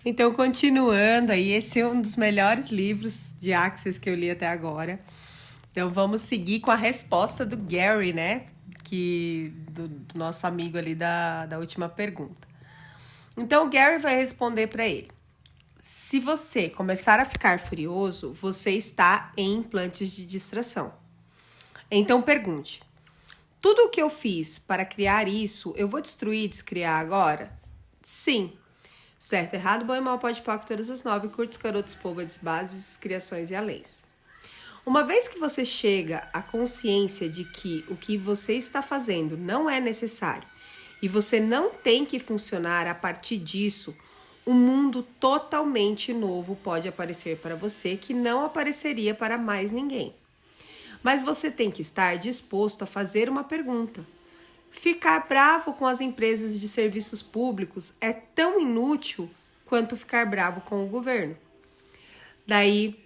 Então, continuando aí, esse é um dos melhores livros de Access que eu li até agora. Então, vamos seguir com a resposta do Gary, né? Do nosso amigo ali da última pergunta. Então, o Gary vai responder para ele. Se você começar a ficar furioso, você está em implantes de distração. Então, pergunte. Tudo o que eu fiz para criar isso, eu vou destruir e descriar agora? Sim. Certo, errado, bom e mal, pode pôr todas as 9, curtos, carotos, pôbades, bases, criações e aleis. Uma vez que você chega à consciência de que o que você está fazendo não é necessário e você não tem que funcionar a partir disso, um mundo totalmente novo pode aparecer para você que não apareceria para mais ninguém. Mas você tem que estar disposto a fazer uma pergunta. Ficar bravo com as empresas de serviços públicos é tão inútil quanto ficar bravo com o governo. Daí,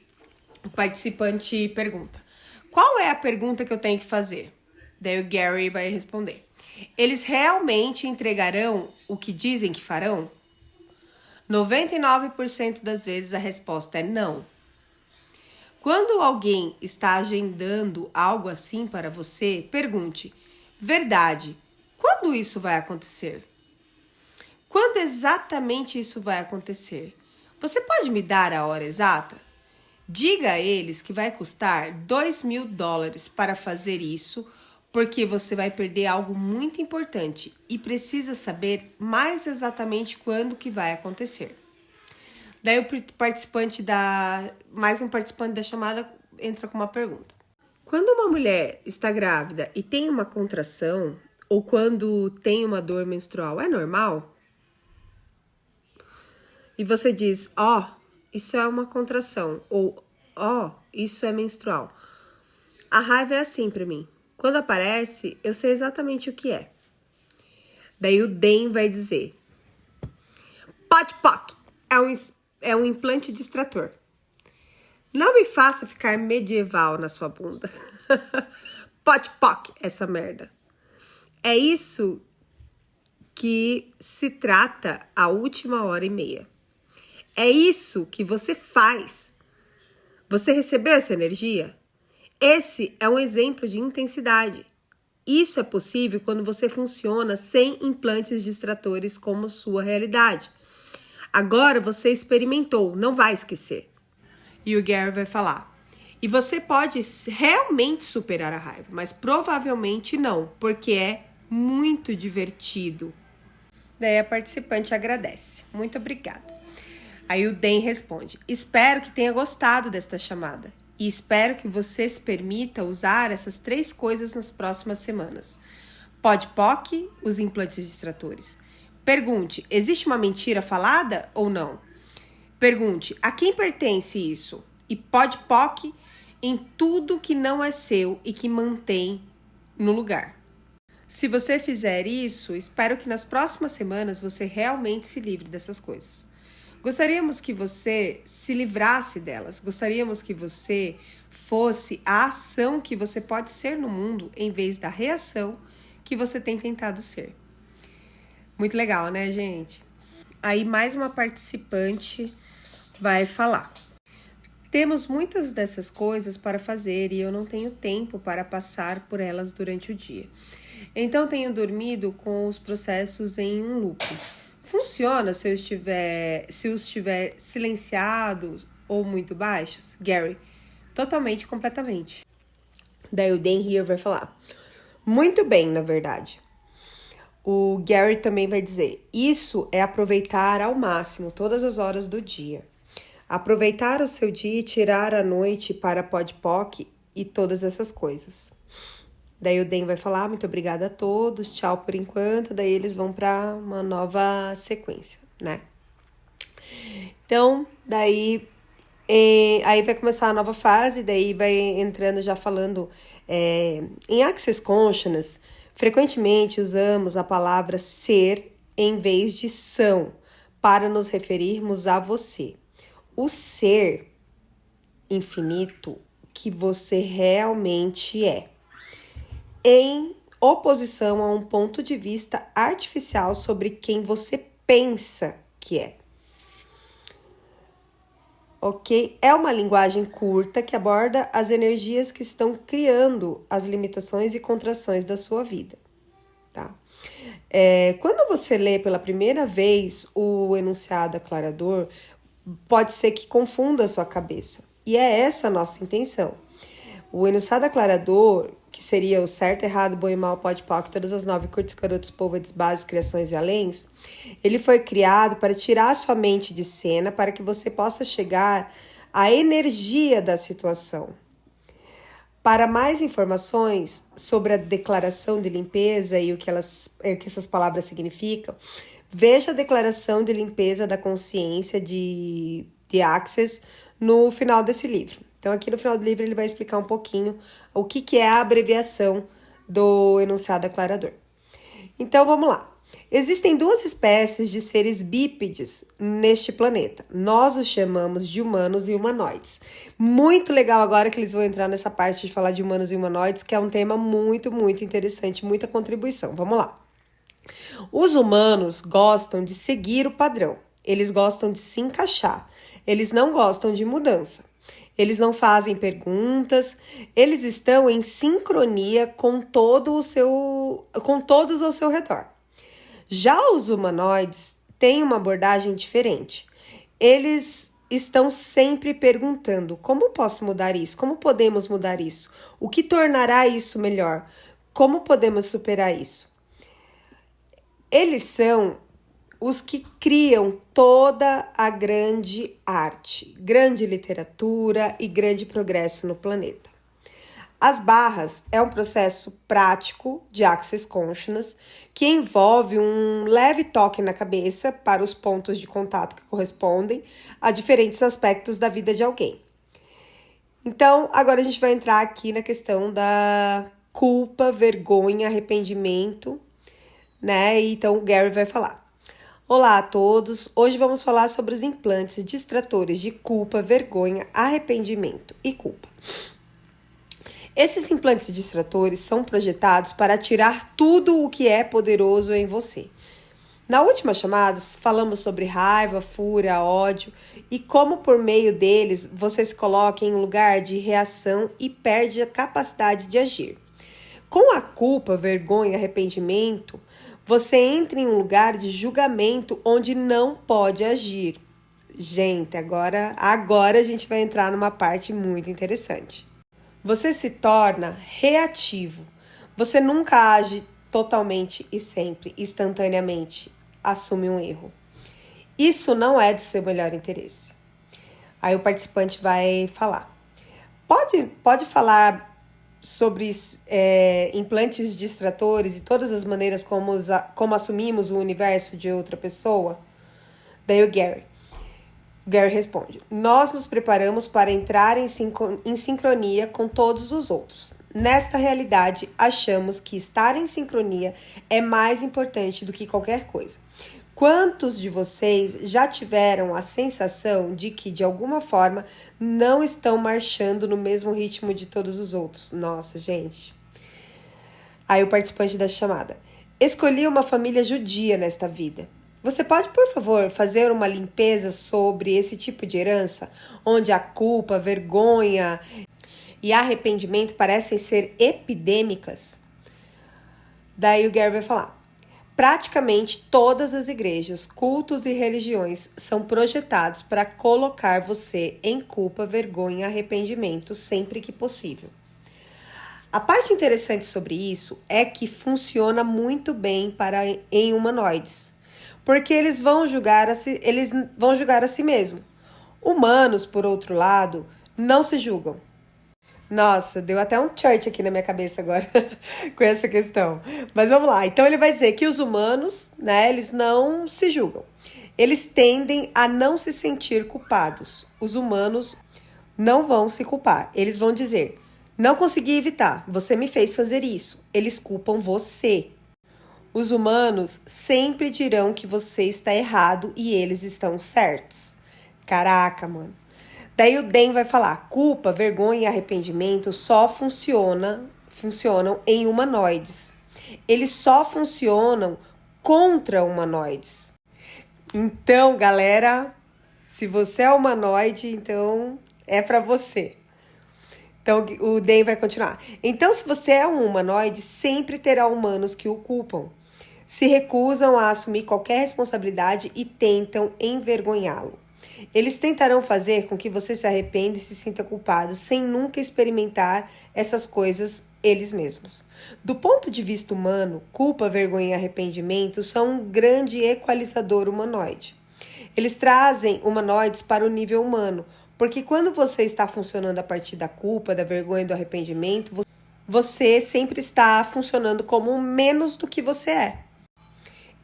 o participante pergunta: qual é a pergunta que eu tenho que fazer? Daí o Gary vai responder: eles realmente entregarão o que dizem que farão? 99% das vezes a resposta é não. Quando alguém está agendando algo assim para você, pergunte: verdade, quando isso vai acontecer? Quando exatamente isso vai acontecer? Você pode me dar a hora exata? Diga a eles que vai custar $2.000 para fazer isso, porque você vai perder algo muito importante e precisa saber mais exatamente quando que vai acontecer. Daí mais um participante da chamada entra com uma pergunta. Quando uma mulher está grávida e tem uma contração, ou quando tem uma dor menstrual, é normal? E você diz, isso é uma contração, ou isso é menstrual. A raiva é assim pra mim. Quando aparece, eu sei exatamente o que é. Daí o Dan vai dizer, POC é um implante distrator. Não me faça ficar medieval na sua bunda. POC, essa merda. É isso que se trata a última hora e meia. É isso que você faz. Você recebeu essa energia? Esse é um exemplo de intensidade. Isso é possível quando você funciona sem implantes distratores como sua realidade. Agora você experimentou, não vai esquecer. E o Gary vai falar. E você pode realmente superar a raiva, mas provavelmente não, porque é muito divertido. Daí a participante agradece. Muito obrigada. Aí o Dan responde: espero que tenha gostado desta chamada e espero que você se permita usar essas 3 coisas nas próximas semanas. POC, os implantes distratores. Pergunte: existe uma mentira falada ou não? Pergunte: a quem pertence isso? E POC em tudo que não é seu e que mantém no lugar. Se você fizer isso, espero que nas próximas semanas você realmente se livre dessas coisas. Gostaríamos que você se livrasse delas. Gostaríamos que você fosse a ação que você pode ser no mundo em vez da reação que você tem tentado ser. Muito legal, né, gente? Aí mais uma participante vai falar. Temos muitas dessas coisas para fazer e eu não tenho tempo para passar por elas durante o dia. Então tenho dormido com os processos em um loop. Funciona se os estiver silenciados ou muito baixos? Gary, totalmente, completamente. Daí o Dan here vai falar. Muito bem, na verdade. O Gary também vai dizer, isso é aproveitar ao máximo todas as horas do dia. Aproveitar o seu dia e tirar a noite para POC e todas essas coisas. Daí o Dan vai falar, muito obrigada a todos, tchau por enquanto. Daí eles vão para uma nova sequência, né? Então, daí aí vai começar a nova fase, daí vai entrando já falando em Access Consciousness. Frequentemente usamos a palavra ser em vez de são para nos referirmos a você. O ser infinito que você realmente é, em oposição a um ponto de vista artificial sobre quem você pensa que é. ok? É uma linguagem curta que aborda as energias que estão criando as limitações e contrações da sua vida, tá? Quando você lê pela primeira vez o enunciado aclarador, pode ser que confunda a sua cabeça. E é essa a nossa intenção. O enunciado aclarador, que seria o certo, errado, bom e mal, pode, poc, todas as 9 curtos, carotos, polvades, bases, criações e aléns, ele foi criado para tirar a sua mente de cena, para que você possa chegar à energia da situação. Para mais informações sobre a declaração de limpeza e o que essas palavras significam, veja a declaração de limpeza da consciência de Access no final desse livro. Então, aqui no final do livro, ele vai explicar um pouquinho o que é a abreviação do enunciado aclarador. Então, vamos lá. Existem 2 espécies de seres bípedes neste planeta. Nós os chamamos de humanos e humanoides. Muito legal agora que eles vão entrar nessa parte de falar de humanos e humanoides, que é um tema muito, muito interessante, muita contribuição. Vamos lá. Os humanos gostam de seguir o padrão. Eles gostam de se encaixar. Eles não gostam de mudança. Eles não fazem perguntas, eles estão em sincronia com todos ao seu redor. Já os humanoides têm uma abordagem diferente. Eles estão sempre perguntando: como posso mudar isso? Como podemos mudar isso? O que tornará isso melhor? Como podemos superar isso? Eles são os que criam toda a grande arte, grande literatura e grande progresso no planeta. As barras é um processo prático de Access Consciousness que envolve um leve toque na cabeça para os pontos de contato que correspondem a diferentes aspectos da vida de alguém. Então, agora a gente vai entrar aqui na questão da culpa, vergonha, arrependimento, né? Então, o Gary vai falar. Olá a todos, hoje vamos falar sobre os implantes distratores de culpa, vergonha, arrependimento e culpa. Esses implantes distratores são projetados para tirar tudo o que é poderoso em você. Na última chamada, falamos sobre raiva, fúria, ódio e como por meio deles você se coloca em um lugar de reação e perde a capacidade de agir. Com a culpa, vergonha, arrependimento, você entra em um lugar de julgamento onde não pode agir. Gente, agora a gente vai entrar numa parte muito interessante. Você se torna reativo. Você nunca age totalmente e sempre, instantaneamente, assume um erro. Isso não é do seu melhor interesse. Aí o participante vai falar. Pode falar sobre implantes distratores e todas as maneiras como assumimos o universo de outra pessoa? Daí o Gary responde: nós nos preparamos para entrar em sincronia com todos os outros. Nesta realidade, achamos que estar em sincronia é mais importante do que qualquer coisa. Quantos de vocês já tiveram a sensação de que, de alguma forma, não estão marchando no mesmo ritmo de todos os outros? Nossa, gente. Aí o participante da chamada: escolhi uma família judia nesta vida. Você pode, por favor, fazer uma limpeza sobre esse tipo de herança, onde a culpa, vergonha e arrependimento parecem ser epidêmicas? Daí o Gary vai falar: praticamente todas as igrejas, cultos e religiões são projetados para colocar você em culpa, vergonha e arrependimento sempre que possível. A parte interessante sobre isso é que funciona muito bem em humanoides, porque eles vão julgar a si mesmos. Humanos, por outro lado, não se julgam. Nossa, deu até um church aqui na minha cabeça agora com essa questão. Mas vamos lá. Então ele vai dizer que os humanos, né, eles não se julgam. Eles tendem a não se sentir culpados. Os humanos não vão se culpar. Eles vão dizer: não consegui evitar, você me fez fazer isso. Eles culpam você. Os humanos sempre dirão que você está errado e eles estão certos. Caraca, mano. Daí o Dan vai falar: culpa, vergonha e arrependimento só funcionam em humanoides. Eles só funcionam contra humanoides. Então, galera, Se você é humanoide, então é pra você. Então o Dan vai continuar. Então, se você é um humanoide, sempre terá humanos que o culpam. Se recusam a assumir qualquer responsabilidade e tentam envergonhá-lo. Eles tentarão fazer com que você se arrependa e se sinta culpado, sem nunca experimentar essas coisas eles mesmos. Do ponto de vista humano, culpa, vergonha e arrependimento são um grande equalizador humanoide. Eles trazem humanoides para o nível humano, porque quando você está funcionando a partir da culpa, da vergonha e do arrependimento, você sempre está funcionando como menos do que você é.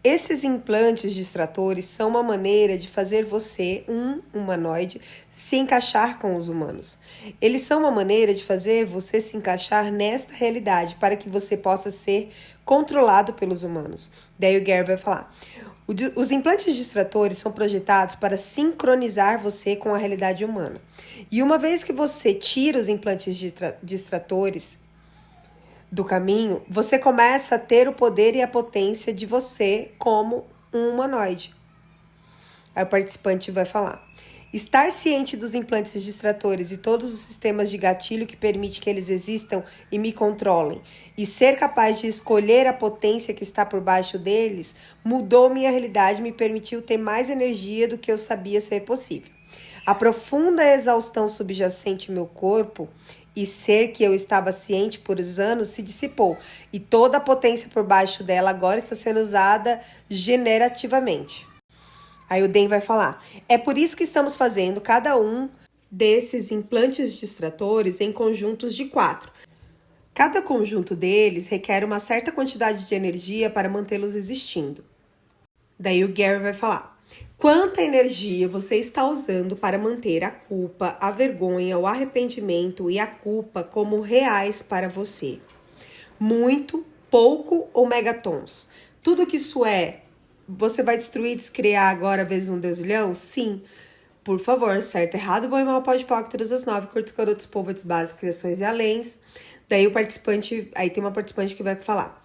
Esses implantes distratores são uma maneira de fazer você, um humanoide, se encaixar com os humanos. Eles são uma maneira de fazer você se encaixar nesta realidade para que você possa ser controlado pelos humanos. Daí o Gary vai falar. Os implantes distratores são projetados para sincronizar você com a realidade humana. E uma vez que você tira os implantes distratores do caminho, você começa a ter o poder e a potência de você como um humanoide. Aí o participante vai falar. Estar ciente dos implantes distratores e todos os sistemas de gatilho que permite que eles existam e me controlem, e ser capaz de escolher a potência que está por baixo deles, mudou minha realidade e me permitiu ter mais energia do que eu sabia ser possível. A profunda exaustão subjacente em meu corpo e ser que eu estava ciente por anos se dissipou, e toda a potência por baixo dela agora está sendo usada generativamente. Aí o Dan vai falar, é por isso que estamos fazendo cada um desses implantes distratores em conjuntos de 4. Cada conjunto deles requer uma certa quantidade de energia para mantê-los existindo. Daí o Gary vai falar, quanta energia você está usando para manter a culpa, a vergonha, o arrependimento e a culpa como reais para você? Muito, pouco ou megatons? Tudo que isso é, você vai destruir e descriar agora vezes um deusilhão? Sim. Por favor, certo, errado, bom e mal, pode, todas as 9, curtos, carotos, povos, bases, criações e aléns. Daí o participante, aí tem uma participante que vai falar.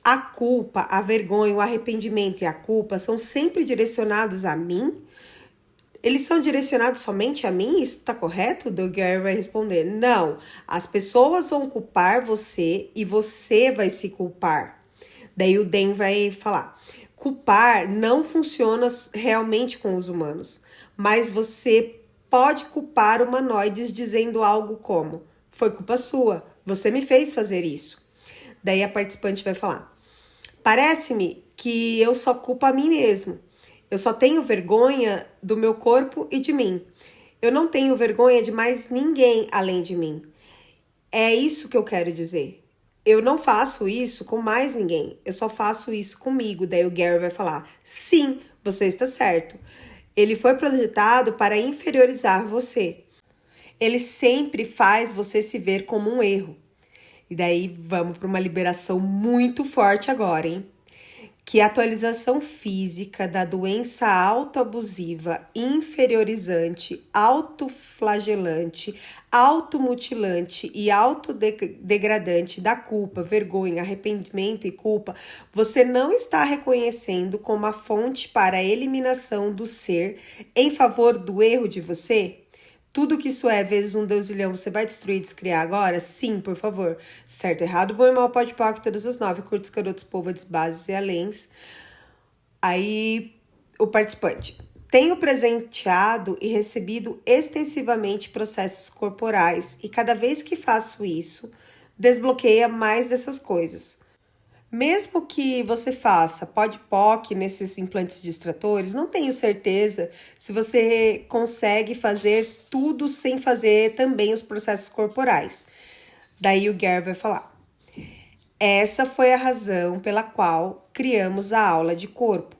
A culpa, a vergonha, o arrependimento e a culpa são sempre direcionados a mim? Eles são direcionados somente a mim? Isso tá correto? O Gary vai responder, não. As pessoas vão culpar você e você vai se culpar. Daí o Dan vai falar, culpar não funciona realmente com os humanos, mas você pode culpar humanoides dizendo algo como, foi culpa sua, você me fez fazer isso. Daí a participante vai falar, parece-me que eu só culpo a mim mesmo. Eu só tenho vergonha do meu corpo e de mim. Eu não tenho vergonha de mais ninguém além de mim. É isso que eu quero dizer. Eu não faço isso com mais ninguém. Eu só faço isso comigo. Daí o Gary vai falar, sim, você está certo. Ele foi projetado para inferiorizar você. Ele sempre faz você se ver como um erro. E daí vamos para uma liberação muito forte agora, hein? Que a atualização física da doença autoabusiva, inferiorizante, autoflagelante, automutilante e autodegradante da culpa, vergonha, arrependimento e culpa, você não está reconhecendo como a fonte para a eliminação do ser em favor do erro de você? Tudo que isso é vezes um deusilhão, você vai destruir e descriar agora? Sim, por favor. Certo, errado, bom e mal, pode, todas as 9, curtos, carotos, povos, bases e aléns. Aí, o participante. Tenho presenteado e recebido extensivamente processos corporais e cada vez que faço isso, desbloqueia mais dessas coisas. Mesmo que você faça POC nesses implantes distratores, não tenho certeza se você consegue fazer tudo sem fazer também os processos corporais. Daí o Gary vai falar. Essa foi a razão pela qual criamos a aula de corpo.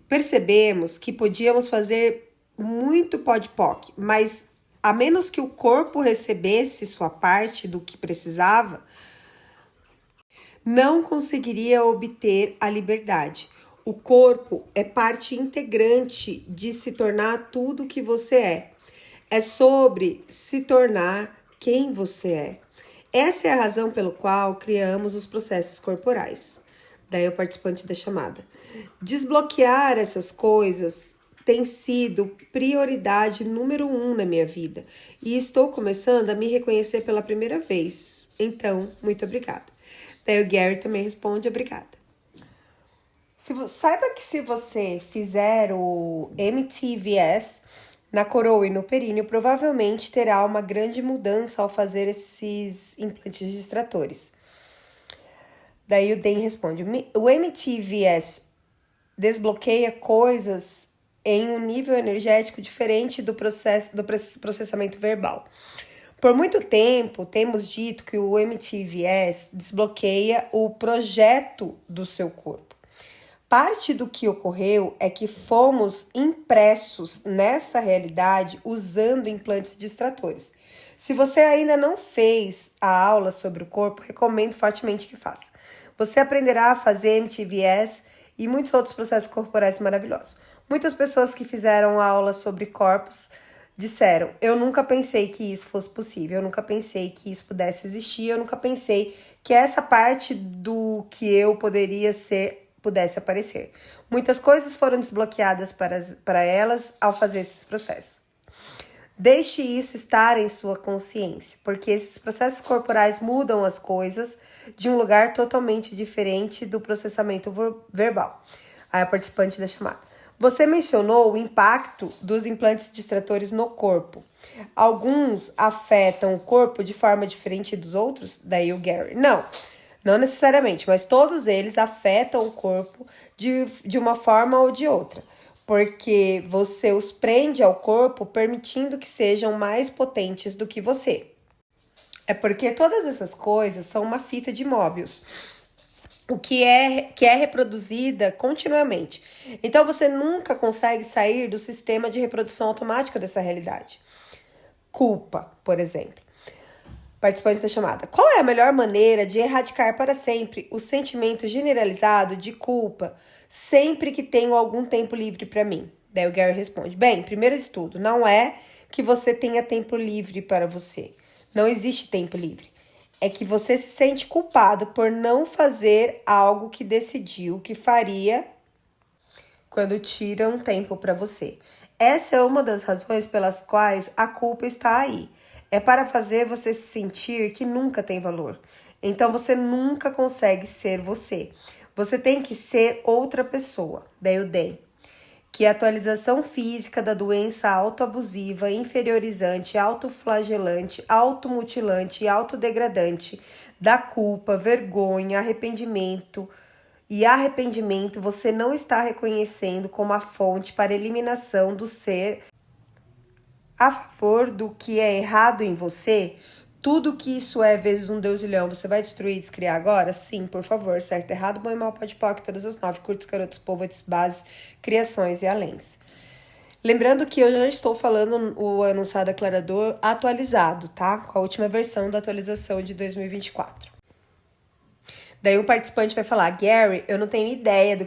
Percebemos que podíamos fazer muito POC, mas a menos que o corpo recebesse sua parte do que precisava, não conseguiria obter a liberdade. O corpo é parte integrante de se tornar tudo o que você é. É sobre se tornar quem você é. Essa é a razão pela qual criamos os processos corporais. Daí o participante da chamada. Desbloquear essas coisas tem sido prioridade número 1 na minha vida. E estou começando a me reconhecer pela primeira vez. Então, muito obrigada. Daí o Gary também responde, obrigada. Saiba que se você fizer o MTVS na coroa e no períneo, provavelmente terá uma grande mudança ao fazer esses implantes distratores. Daí o Dan responde, o MTVS desbloqueia coisas em um nível energético diferente do processamento verbal. Por muito tempo, temos dito que o MTVS desbloqueia o projeto do seu corpo. Parte do que ocorreu é que fomos impressos nessa realidade usando implantes distratores. Se você ainda não fez a aula sobre o corpo, recomendo fortemente que faça. Você aprenderá a fazer MTVS e muitos outros processos corporais maravilhosos. Muitas pessoas que fizeram aula sobre corpos disseram, eu nunca pensei que isso fosse possível, eu nunca pensei que isso pudesse existir, eu nunca pensei que essa parte do que eu poderia ser pudesse aparecer. Muitas coisas foram desbloqueadas para elas ao fazer esses processos. Deixe isso estar em sua consciência, porque esses processos corporais mudam as coisas de um lugar totalmente diferente do processamento verbal. Aí a participante da chamada. Você mencionou o impacto dos implantes distratores no corpo. Alguns afetam o corpo de forma diferente dos outros? Daí o Gary. Não necessariamente, mas todos eles afetam o corpo de uma forma ou de outra. Porque você os prende ao corpo permitindo que sejam mais potentes do que você. É porque todas essas coisas são uma fita de Möbius, o que é reproduzida continuamente. Então você nunca consegue sair do sistema de reprodução automática dessa realidade. Culpa, por exemplo. Participante da chamada. Qual é a melhor maneira de erradicar para sempre o sentimento generalizado de culpa sempre que tenho algum tempo livre para mim? Daí o Gary responde, bem, primeiro de tudo, não é que você tenha tempo livre para você. Não existe tempo livre. É que você se sente culpado por não fazer algo que decidiu que faria quando tira um tempo para você. Essa é uma das razões pelas quais a culpa está aí. É para fazer você se sentir que nunca tem valor. Então você nunca consegue ser você. Você tem que ser outra pessoa. Daí o Dan. Que a atualização física da doença autoabusiva, inferiorizante, autoflagelante, automutilante e autodegradante, da culpa, vergonha, arrependimento você não está reconhecendo como a fonte para a eliminação do ser a favor do que é errado em você. Tudo que isso é vezes um deusilhão, você vai destruir e descriar agora? Sim, por favor. Certo, errado, bom e mal, pode poc, todas as 9, curtos, carotos, povos, bases, criações e aléns. Lembrando que eu já estou falando o enunciado aclarador atualizado, tá? Com a última versão da atualização de 2024. Daí o participante vai falar, Gary, eu não tenho ideia do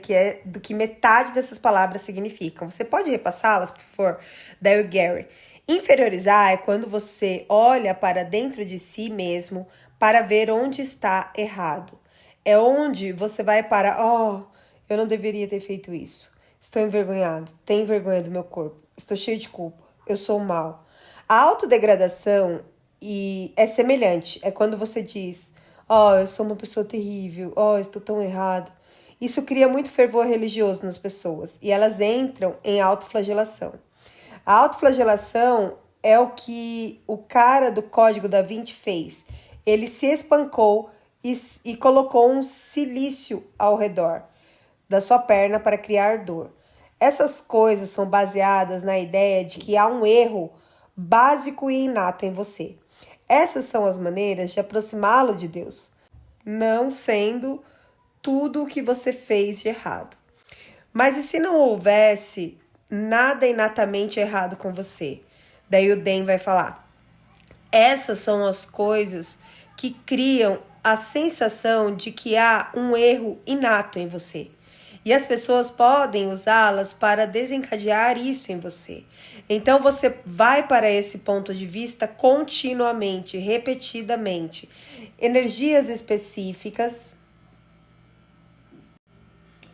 que metade dessas palavras significam. Você pode repassá-las, por favor? Daí o Gary, inferiorizar é quando você olha para dentro de si mesmo para ver onde está errado. É onde você vai para, eu não deveria ter feito isso. Estou envergonhado, tenho vergonha do meu corpo, estou cheio de culpa, eu sou mal. A autodegradação é semelhante, é quando você diz, eu sou uma pessoa terrível, estou tão errado. Isso cria muito fervor religioso nas pessoas e elas entram em autoflagelação. A autoflagelação é o que o cara do Código da Vinci fez. Ele se espancou e colocou um silício ao redor da sua perna para criar dor. Essas coisas são baseadas na ideia de que há um erro básico e inato em você. Essas são as maneiras de aproximá-lo de Deus, não sendo tudo o que você fez de errado. Mas e se não houvesse nada inatamente errado com você? Daí o Dan vai falar, essas são as coisas que criam a sensação de que há um erro inato em você. E as pessoas podem usá-las para desencadear isso em você. Então você vai para esse ponto de vista continuamente, repetidamente. Energias específicas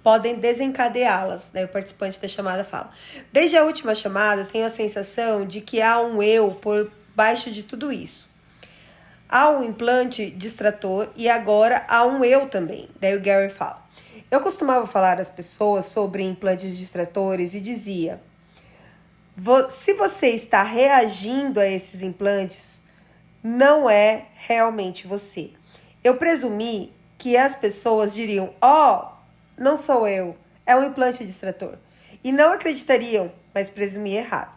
podem desencadeá-las. Daí o participante da chamada fala: desde a última chamada, tenho a sensação de que há um eu por baixo de tudo isso. Há um implante distrator e agora há um eu também. Daí o Gary fala: eu costumava falar às pessoas sobre implantes distratores e dizia: se você está reagindo a esses implantes, não é realmente você. Eu presumi que as pessoas diriam: não sou eu, é um implante distrator. E não acreditariam, mas presumi errado.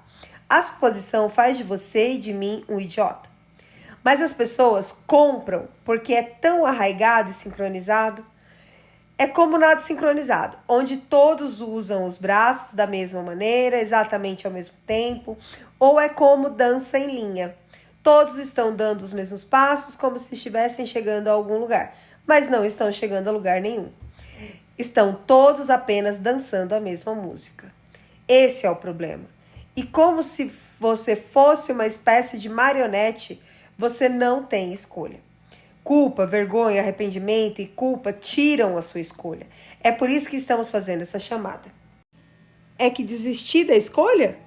A suposição faz de você e de mim um idiota. Mas as pessoas compram porque é tão arraigado e sincronizado. É como nado sincronizado, onde todos usam os braços da mesma maneira, exatamente ao mesmo tempo, ou é como dança em linha. Todos estão dando os mesmos passos como se estivessem chegando a algum lugar, mas não estão chegando a lugar nenhum. Estão todos apenas dançando a mesma música. Esse é o problema. E como se você fosse uma espécie de marionete, você não tem escolha. Culpa, vergonha, arrependimento e culpa tiram a sua escolha. É por isso que estamos fazendo essa chamada. É que desistir da escolha?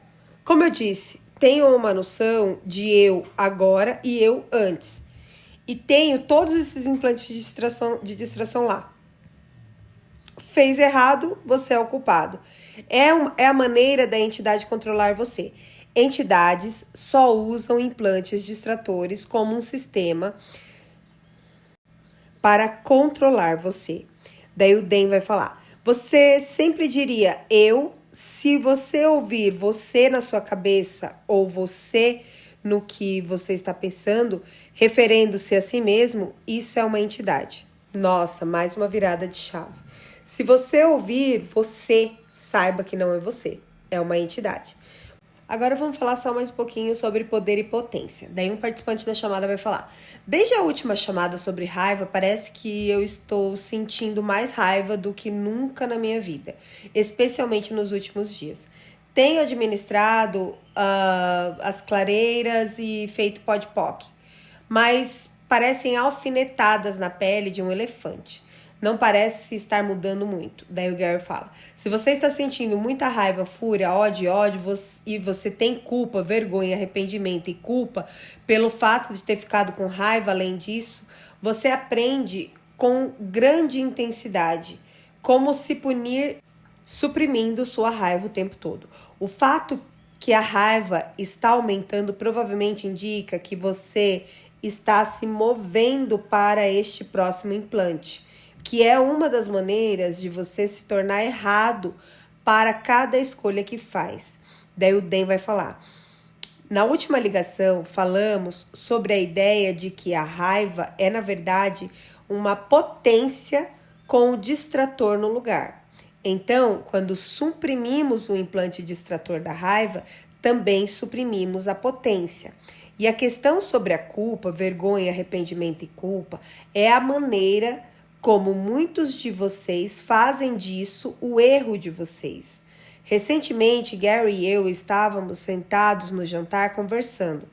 Como eu disse, tenho uma noção de eu agora e eu antes. E tenho todos esses implantes de distração lá. Fez errado, você é o culpado. É a maneira da entidade controlar você. Entidades só usam implantes distratores como um sistema para controlar você. Daí o Dan vai falar: você sempre diria eu, se você ouvir você na sua cabeça ou você no que você está pensando, referendo-se a si mesmo, isso é uma entidade. Nossa, mais uma virada de chave. Se você ouvir você, saiba que não é você, é uma entidade. Agora vamos falar só mais um pouquinho sobre poder e potência. Daí um participante da chamada vai falar: desde a última chamada sobre raiva, parece que eu estou sentindo mais raiva do que nunca na minha vida, especialmente nos últimos dias. Tenho administrado as clareiras e feito podpoc, mas parecem alfinetadas na pele de um elefante. Não parece estar mudando muito. Daí o Gary fala: se você está sentindo muita raiva, fúria, ódio, e você tem culpa, vergonha, arrependimento e culpa pelo fato de ter ficado com raiva, além disso, você aprende com grande intensidade como se punir, suprimindo sua raiva o tempo todo. O fato que a raiva está aumentando provavelmente indica que você está se movendo para este próximo implante, que é uma das maneiras de você se tornar errado para cada escolha que faz. Daí o Dan vai falar: na última ligação, falamos sobre a ideia de que a raiva é, na verdade, uma potência com o distrator no lugar. Então, quando suprimimos o implante distrator da raiva, também suprimimos a potência. E a questão sobre a culpa, vergonha, arrependimento e culpa é a maneira como muitos de vocês fazem disso o erro de vocês. Recentemente, Gary e eu estávamos sentados no jantar conversando.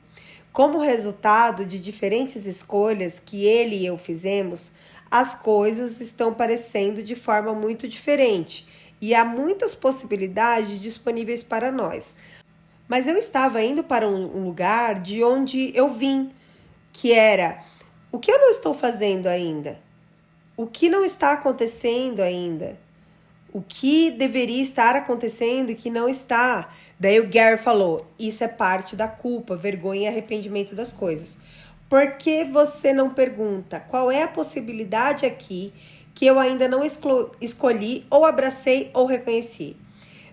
Como resultado de diferentes escolhas que ele e eu fizemos, as coisas estão parecendo de forma muito diferente e há muitas possibilidades disponíveis para nós. Mas eu estava indo para um lugar de onde eu vim, que era: o que eu não estou fazendo ainda? O que não está acontecendo ainda? O que deveria estar acontecendo e que não está? Daí o Gary falou: isso é parte da culpa, vergonha e arrependimento das coisas. Por que você não pergunta qual é a possibilidade aqui que eu ainda não escolhi ou abracei ou reconheci?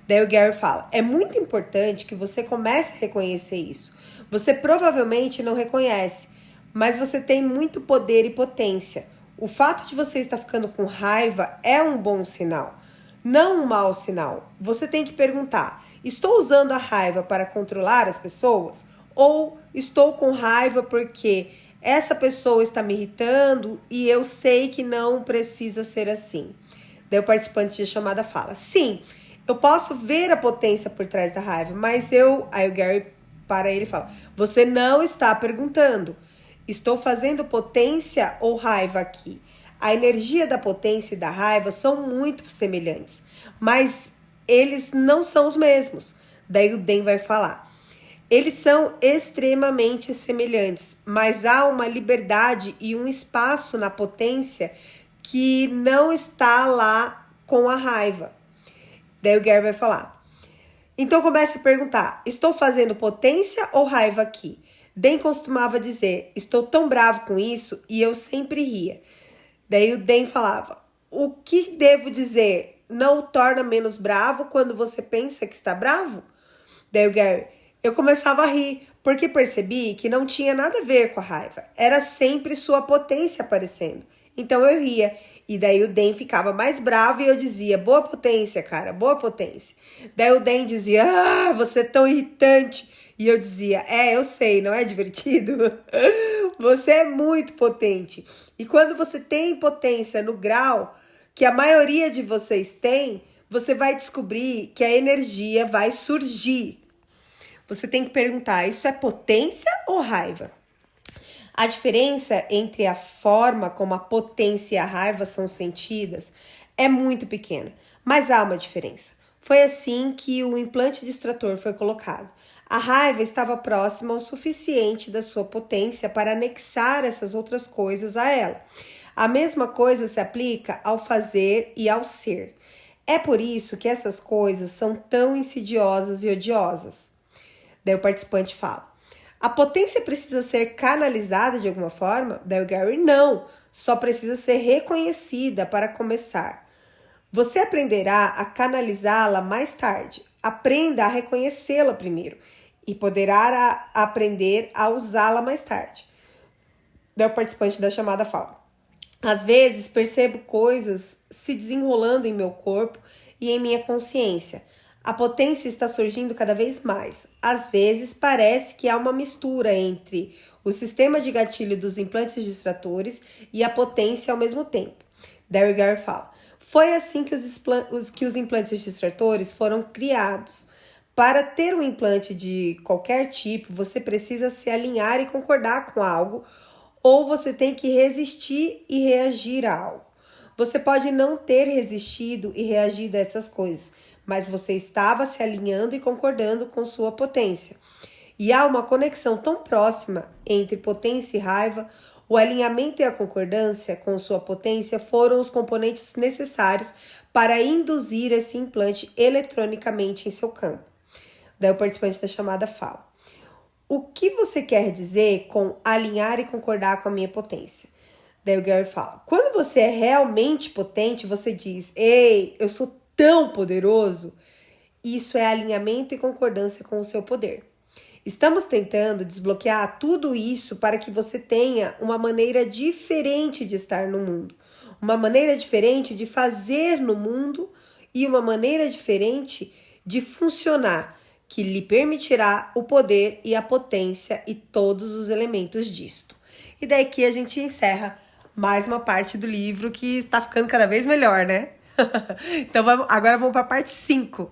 Daí o Gary fala: é muito importante que você comece a reconhecer isso. Você provavelmente não reconhece, mas você tem muito poder e potência. O fato de você estar ficando com raiva é um bom sinal, não um mau sinal. Você tem que perguntar: estou usando a raiva para controlar as pessoas? Ou estou com raiva porque essa pessoa está me irritando e eu sei que não precisa ser assim? Daí o participante de chamada fala: sim, eu posso ver a potência por trás da raiva, mas Aí o Gary para ele e fala: você não está perguntando. Estou fazendo potência ou raiva aqui? A energia da potência e da raiva são muito semelhantes, mas eles não são os mesmos. Daí o Den vai falar. Eles são extremamente semelhantes, mas há uma liberdade e um espaço na potência que não está lá com a raiva. Daí o Gary vai falar. Então começa a perguntar, estou fazendo potência ou raiva aqui? Den costumava dizer, estou tão bravo com isso, e eu sempre ria. Daí o Den falava, o que devo dizer? Não o torna menos bravo quando você pensa que está bravo? Daí o Gary, eu começava a rir, porque percebi que não tinha nada a ver com a raiva. Era sempre sua potência aparecendo. Então eu ria. E daí o Den ficava mais bravo e eu dizia, boa potência, cara, boa potência. Daí o Den dizia, você é tão irritante. E eu dizia, eu sei, não é divertido? Você é muito potente. E quando você tem potência no grau que a maioria de vocês tem, você vai descobrir que a energia vai surgir. Você tem que perguntar, isso é potência ou raiva? A diferença entre a forma como a potência e a raiva são sentidas é muito pequena, mas há uma diferença. Foi assim que o implante distrator foi colocado. A raiva estava próxima o suficiente da sua potência para anexar essas outras coisas a ela. A mesma coisa se aplica ao fazer e ao ser. É por isso que essas coisas são tão insidiosas e odiosas. Daí o participante fala. A potência precisa ser canalizada de alguma forma? Daí o Gary, não. Só precisa ser reconhecida para começar. Você aprenderá a canalizá-la mais tarde. Aprenda a reconhecê-la primeiro e poderá aprender a usá-la mais tarde. Daí o participante da chamada fala. Às vezes percebo coisas se desenrolando em meu corpo e em minha consciência. A potência está surgindo cada vez mais. Às vezes, parece que há uma mistura entre o sistema de gatilho dos implantes distratores e a potência ao mesmo tempo. Daryl Gary fala, foi assim que os implantes distratores foram criados. Para ter um implante de qualquer tipo, você precisa se alinhar e concordar com algo, ou você tem que resistir e reagir a algo. Você pode não ter resistido e reagido a essas coisas, mas você estava se alinhando e concordando com sua potência. E há uma conexão tão próxima entre potência e raiva, o alinhamento e a concordância com sua potência foram os componentes necessários para induzir esse implante eletronicamente em seu campo. Daí o participante da chamada fala, o que você quer dizer com alinhar e concordar com a minha potência? Daí o Gary fala, quando você é realmente potente, você diz, ei, eu sou tão poderoso. Isso é alinhamento e concordância com o seu poder. Estamos tentando desbloquear tudo isso para que você tenha uma maneira diferente de estar no mundo, uma maneira diferente de fazer no mundo e uma maneira diferente de funcionar, que lhe permitirá o poder e a potência e todos os elementos disto. E daí que a gente encerra mais uma parte do livro que está ficando cada vez melhor, né? Então agora vamos para a parte 5.